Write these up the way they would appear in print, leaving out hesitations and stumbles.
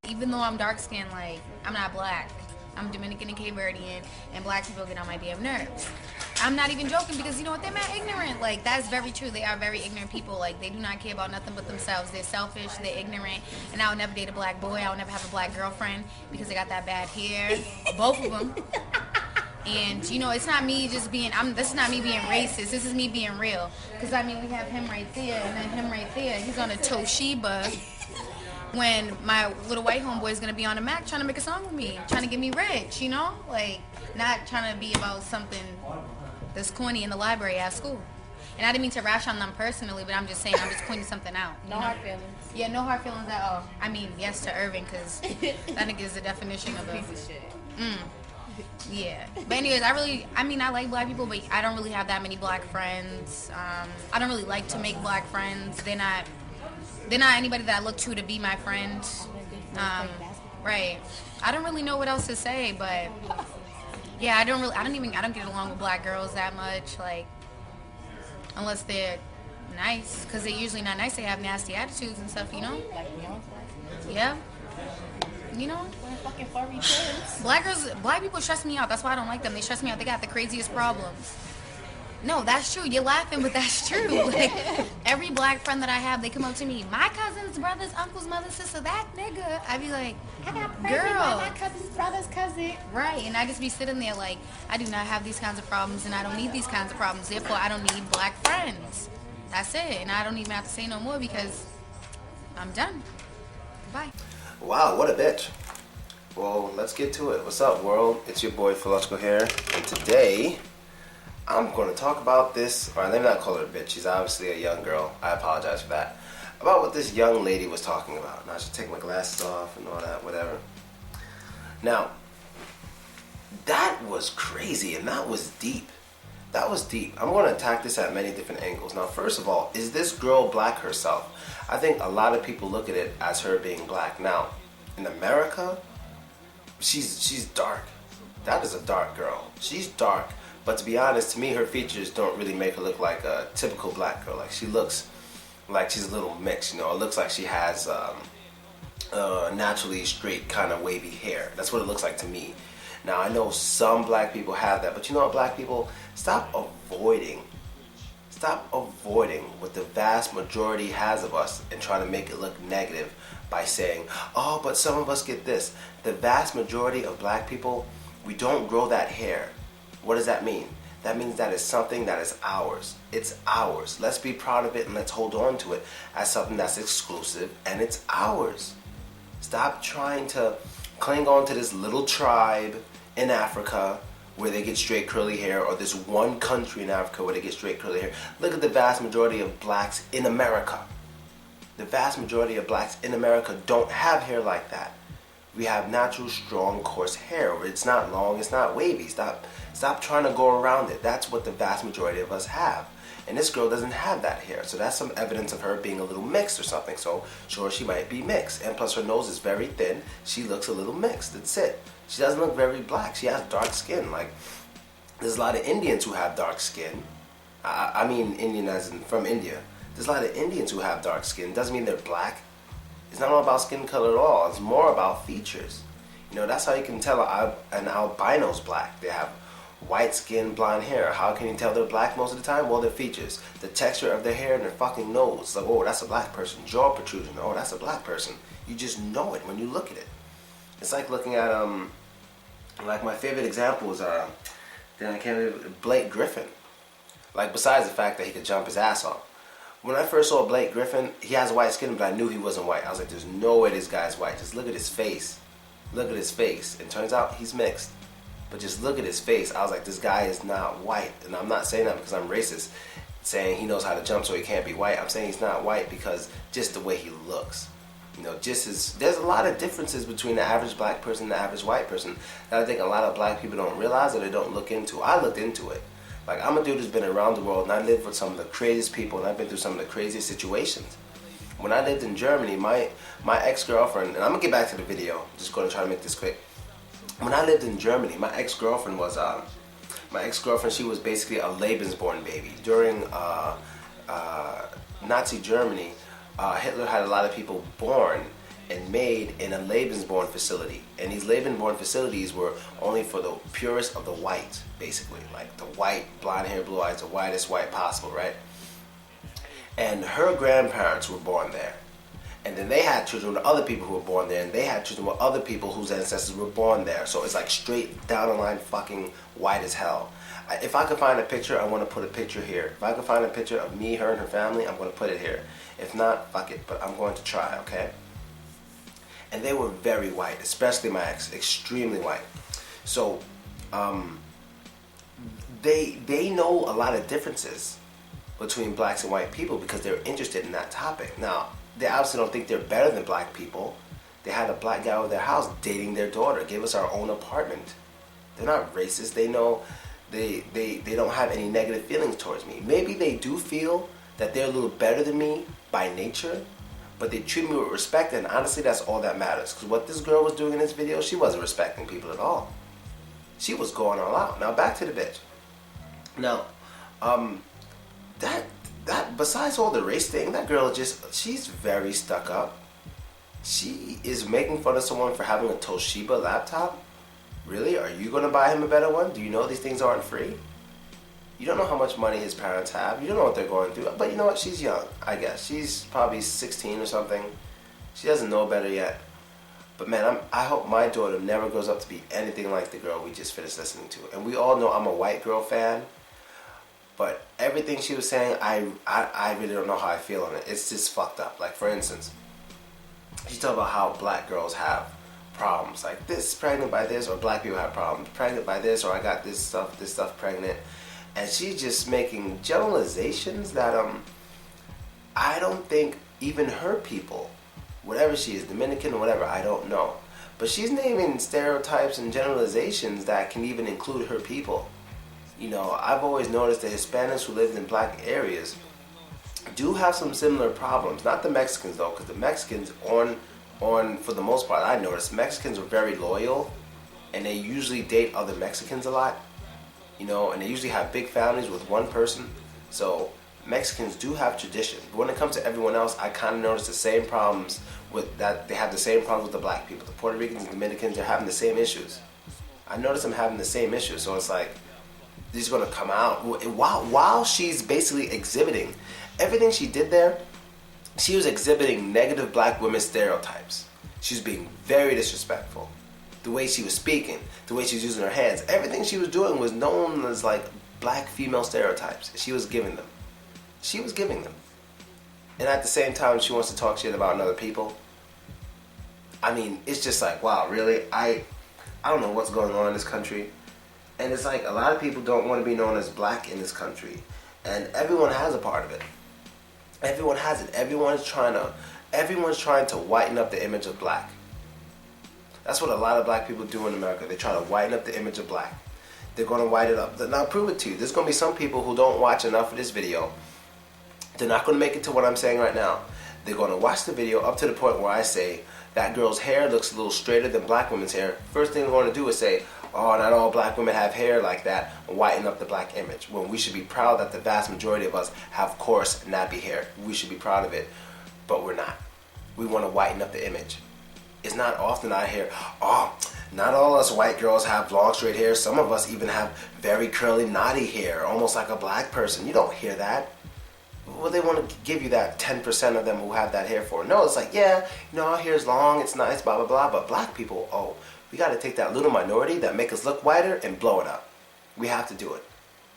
even though I'm dark skinned, like, I'm not black. I'm Dominican and Cape Verdean, and black people get on my damn nerves. I'm not even joking because you know what? They're mad ignorant. Like, that's very true. They are very ignorant people. Like, they do not care about nothing but themselves. They're selfish, they're ignorant, and I'll never date a black boy. I'll never have a black girlfriend because they got that bad hair. Both of them. And you know, it's not me just being. This is not me being racist. This is me being real. Cause I mean, we have him right there, and then him right there. He's on a Toshiba. When my little white homeboy is gonna be on a Mac trying to make a song with me, trying to get me rich, you know, like not trying to be about something that's corny in the library at school. And I didn't mean to rash on them personally, but I'm just saying, I'm just pointing something out. No hard feelings. Yeah, no hard feelings at all. I mean, yes to Irving, cause that nigga is the definition of a piece of shit. Yeah. But anyways, I like black people, but I don't really have that many black friends. I don't really like to make black friends. They're not anybody that I look to be my friend. Right. I don't really know what else to say, but yeah, I don't get along with black girls that much, like, unless they're nice, because they're usually not nice. They have nasty attitudes and stuff, you know? Like Beyonce. Yeah. You know? We're fucking furry kids. Black people stress me out. That's why I don't like them. They stress me out. They got the craziest problems. No, that's true. You're laughing, but that's true. Like, every black friend that I have, they come up to me, my cousins, brothers, uncles, mother, sister, that nigga. I be like, I got pregnant girl. by my cousin's brother's cousin. Right, and I just be sitting there like, I do not have these kinds of problems, and I don't need these kinds of problems. Therefore, I don't need black friends. That's it, and I don't even have to say no more because I'm done. Bye. Wow, what a bitch. Well, let's get to it. What's up, world? It's your boy, Philosophical here, and today I'm going to talk about this, or let me not call her a bitch. She's obviously a young girl. I apologize for that. About what this young lady was talking about. Now, I should take my glasses off and all that, whatever. Now, that was crazy, and that was deep. That was deep. I'm going to attack this at many different angles. Now, first of all, is this girl black herself? I think a lot of people look at it as her being black. Now, in America, she's dark. That is a dark girl. She's dark. But to be honest, to me, her features don't really make her look like a typical black girl. Like, she looks like she's a little mixed, you know. It looks like she has naturally straight kind of wavy hair. That's what it looks like to me. Now, I know some black people have that, but you know what, black people? Stop avoiding what the vast majority has of us and trying to make it look negative by saying, oh, but some of us get this. The vast majority of black people, we don't grow that hair. What does that mean? That means that it's something that is ours. It's ours. Let's be proud of it and let's hold on to it as something that's exclusive and it's ours. Stop trying to cling on to this little tribe in Africa where they get straight curly hair, or this one country in Africa where they get straight curly hair. Look at the vast majority of blacks in America. The vast majority of blacks in America don't have hair like that. We have natural, strong, coarse hair. It's not long, it's not wavy. Stop trying to go around it. That's what the vast majority of us have. And this girl doesn't have that hair. So that's some evidence of her being a little mixed or something. So sure, she might be mixed. And plus her nose is very thin. She looks a little mixed. That's it. She doesn't look very black. She has dark skin. Like, there's a lot of Indians who have dark skin. I mean Indian as in from India. There's a lot of Indians who have dark skin. Doesn't mean they're black. It's not all about skin color at all. It's more about features. You know, that's how you can tell an albino's black. They have white skin, blonde hair. How can you tell they're black most of the time? Well, their features. The texture of their hair and their fucking nose. It's like, oh, that's a black person. Jaw protrusion. Oh, that's a black person. You just know it when you look at it. It's like looking at, like my favorite example is, Blake Griffin. Like, besides the fact that he could jump his ass off. When I first saw Blake Griffin, he has white skin, but I knew he wasn't white. I was like, there's no way this guy's white. Just look at his face. Look at his face. And turns out he's mixed. But just look at his face. I was like, this guy is not white. And I'm not saying that because I'm racist, saying he knows how to jump so he can't be white. I'm saying he's not white because just the way he looks. You know, there's a lot of differences between the average black person and the average white person that I think a lot of black people don't realize or they don't look into. I looked into it. Like, I'm a dude who's been around the world and I lived with some of the craziest people and I've been through some of the craziest situations. When I lived in Germany, my ex-girlfriend, and I'm gonna get back to the video, just gonna try to make this quick. When I lived in Germany, my ex-girlfriend, she was basically a Lebensborn baby. During Nazi Germany, Hitler had a lot of people born and made in a Lebensborn facility. And these Lebensborn facilities were only for the purest of the white, basically. Like the white, blonde hair, blue eyes, the whitest white possible, right? And her grandparents were born there. And then they had children with other people who were born there, and they had children with other people whose ancestors were born there. So it's like straight down the line fucking white as hell. If I could find a picture, I want to put a picture here. If I could find a picture of me, her, and her family, I'm going to put it here. If not, fuck it, but I'm going to try, okay? And they were very white, especially my ex, extremely white. So, they know a lot of differences between blacks and white people because they're interested in that topic. Now, they obviously don't think they're better than black people. They had a black guy over their house dating their daughter, gave us our own apartment. They're not racist. They know they don't have any negative feelings towards me. Maybe they do feel that they're a little better than me by nature, but they treat me with respect, and honestly, that's all that matters. Because what this girl was doing in this video, she wasn't respecting people at all. She was going all out. Now, back to the bitch. Now, that besides all the race thing, that girl she's very stuck up. She is making fun of someone for having a Toshiba laptop. Really? Are you going to buy him a better one? Do you know these things aren't free? You don't know how much money his parents have. You don't know what they're going through. But you know what? She's young, I guess. She's probably 16 or something. She doesn't know better yet. But man, I hope my daughter never grows up to be anything like the girl we just finished listening to. And we all know I'm a white girl fan. But everything she was saying, I really don't know how I feel on it. It's just fucked up. Like, for instance, she's talking about how black girls have problems. Like, this, pregnant by this, or black people have problems. Pregnant by this, or I got this stuff pregnant. And she's just making generalizations that I don't think even her people, whatever she is, Dominican or whatever, I don't know. But she's naming stereotypes and generalizations that can even include her people. You know, I've always noticed that Hispanics who lived in black areas do have some similar problems. Not the Mexicans though, because the Mexicans, for the most part, I noticed Mexicans are very loyal, and they usually date other Mexicans a lot. You know, and they usually have big families with one person. So Mexicans do have tradition. But when it comes to everyone else, I kind of notice the same problems with that. They have the same problems with the black people. The Puerto Ricans and Dominicans, they're having the same issues. I notice them having the same issues. So it's like, these are going to come out. While she's basically exhibiting everything she did there, she was exhibiting negative black women stereotypes. She was being very disrespectful. The way she was speaking, the way she was using her hands, everything she was doing was known as like black female stereotypes. She was giving them. She was giving them. And at the same time, she wants to talk shit about other people. I mean, it's just like, wow, really? I don't know what's going on in this country. And it's like a lot of people don't want to be known as black in this country. And everyone has a part of it. Everyone has it. Everyone's trying to whiten up the image of black. That's what a lot of black people do in America. They try to whiten up the image of black. They're going to whiten it up. Now, I'll prove it to you. There's going to be some people who don't watch enough of this video. They're not going to make it to what I'm saying right now. They're going to watch the video up to the point where I say that girl's hair looks a little straighter than black women's hair. First thing they're going to do is say, oh, not all black women have hair like that, and whiten up the black image. When we should be proud that the vast majority of us have coarse, nappy hair. We should be proud of it, but we're not. We want to whiten up the image. It's not often I hear, oh, not all us white girls have long straight hair. Some of us even have very curly, knotty hair, almost like a black person. You don't hear that. Well, they want to give you that 10% of them who have that hair for. No, it's like, yeah, you know, our hair's long, it's nice, blah, blah, blah. But black people, oh, we got to take that little minority that make us look whiter and blow it up. We have to do it.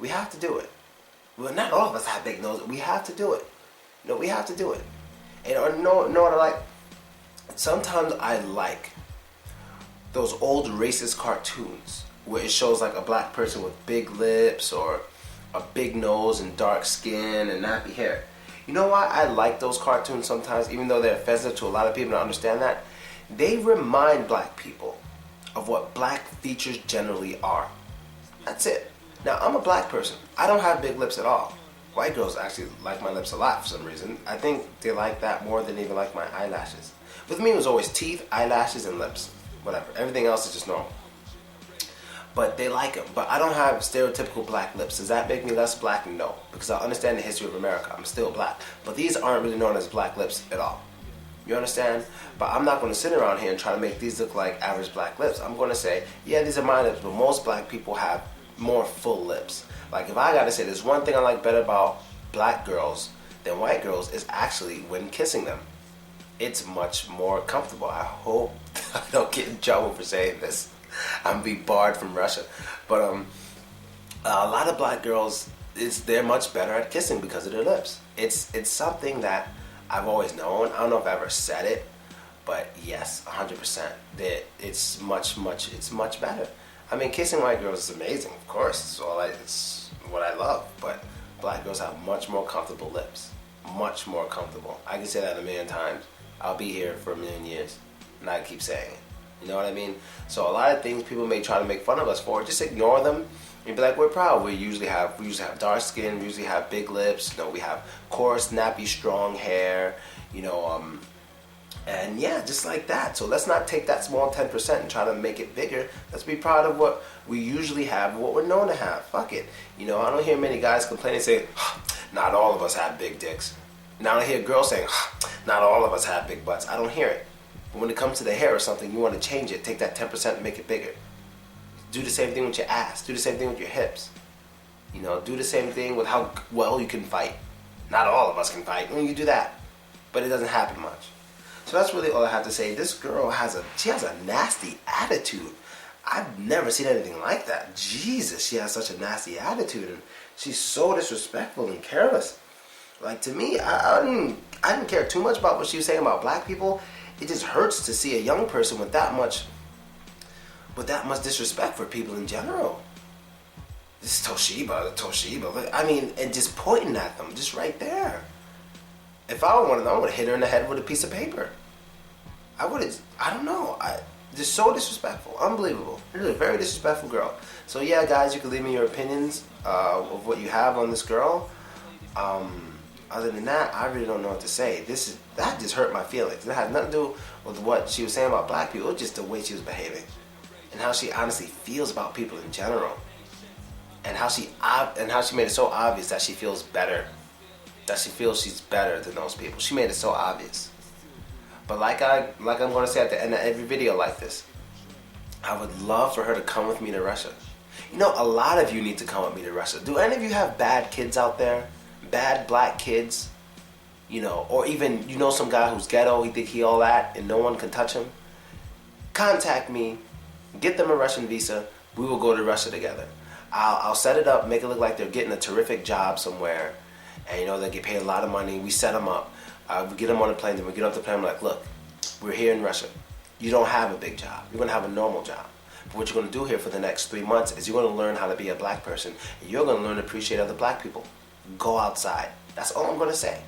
We have to do it. Well, not all of us have big noses. We have to do it. No, we have to do it. And know what I like? Sometimes I like those old racist cartoons where it shows like a black person with big lips or a big nose and dark skin and nappy hair. You know why I like those cartoons sometimes, even though they're offensive to a lot of people to understand that? They remind black people of what black features generally are. That's it. Now, I'm a black person. I don't have big lips at all. White girls actually like my lips a lot for some reason. I think they like that more than even like my eyelashes. With me, it was always teeth, eyelashes, and lips. Whatever. Everything else is just normal. But they like them. But I don't have stereotypical black lips. Does that make me less black? No. Because I understand the history of America. I'm still black. But these aren't really known as black lips at all. You understand? But I'm not going to sit around here and try to make these look like average black lips. I'm going to say, yeah, these are my lips, but most black people have more full lips. Like, if I got to say there's one thing I like better about black girls than white girls, is actually when kissing them. It's much more comfortable. I hope I don't get in trouble for saying this. I'm gonna be barred from Russia. But a lot of black girls, they're much better at kissing because of their lips. It's something that I've always known. I don't know if I ever said it, but yes, 100%. That it's much better. I mean, kissing white girls is amazing, of course. It's what I love. But black girls have much more comfortable lips. Much more comfortable. I can say that a million times. I'll be here for a million years, and I keep saying it. You know what I mean? So a lot of things people may try to make fun of us for, just ignore them and be like, we're proud. We usually have dark skin, we usually have big lips, we have coarse, nappy, strong hair, and yeah, just like that. So let's not take that small 10% and try to make it bigger. Let's be proud of what we usually have, what we're known to have. Fuck it. I don't hear many guys complaining saying, not all of us have big dicks. Now I hear girls saying, not all of us have big butts. I don't hear it. But when it comes to the hair or something, you want to change it. Take that 10% and make it bigger. Do the same thing with your ass. Do the same thing with your hips. Do the same thing with how well you can fight. Not all of us can fight. You do that. But it doesn't happen much. So that's really all I have to say. This girl has a nasty attitude. I've never seen anything like that. Jesus, she has such a nasty attitude. And she's so disrespectful and careless. Like, to me, I didn't care too much about what she was saying about black people. It just hurts to see a young person with that much disrespect for people in general. This Toshiba. I mean, and just pointing at them, just right there. If I were one of them, I would have hit her in the head with a piece of paper. I don't know. Just so disrespectful. Unbelievable. She's a very disrespectful girl. So yeah, guys, you can leave me your opinions of what you have on this girl. Other than that, I really don't know what to say. That just hurt my feelings. It had nothing to do with what she was saying about black people. It was just the way she was behaving, and how she honestly feels about people in general, and how she made it so obvious that she feels better, that she feels she's better than those people. She made it so obvious. But like I'm going to say at the end of every video like this, I would love for her to come with me to Russia. A lot of you need to come with me to Russia. Do any of you have bad kids out there? Bad black kids, or even some guy who's ghetto, he think he all that and no one can touch him? Contact me, get them a Russian visa, we will go to Russia together. I'll set it up, make it look like they're getting a terrific job somewhere, and they get paid a lot of money. We set them up, we get them on the plane, then we get off the plane, we're like, look, we're here in Russia. You don't have a big job, you're going to have a normal job. But what you're going to do here for the next 3 months is you're going to learn how to be a black person, and you're going to learn to appreciate other black people. Go outside. That's all I'm going to say.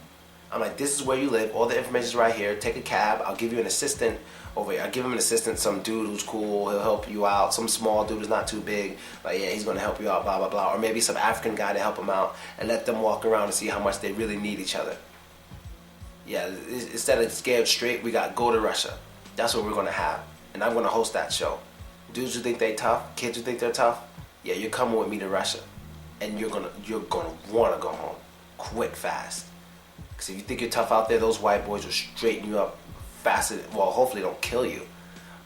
I'm like, this is where you live. All the information's right here. Take a cab. I'll give you an assistant over here. I'll give him an assistant, some dude who's cool. He'll help you out. Some small dude who's not too big. Like, yeah, he's going to help you out, blah, blah, blah. Or maybe some African guy to help him out and let them walk around and see how much they really need each other. Yeah, instead of Scared Straight, we got Go to Russia. That's what we're going to have. And I'm going to host that show. Dudes who think they tough, kids who think they're tough, yeah, you're coming with me to Russia. And you're gonna want to go home quick, fast. Because if you think you're tough out there, those white boys will straighten you up faster. Well, hopefully don't kill you,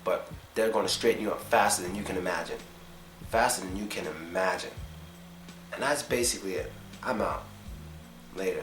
but they're going to straighten you up faster than you can imagine. Faster than you can imagine. And that's basically it. I'm out. Later.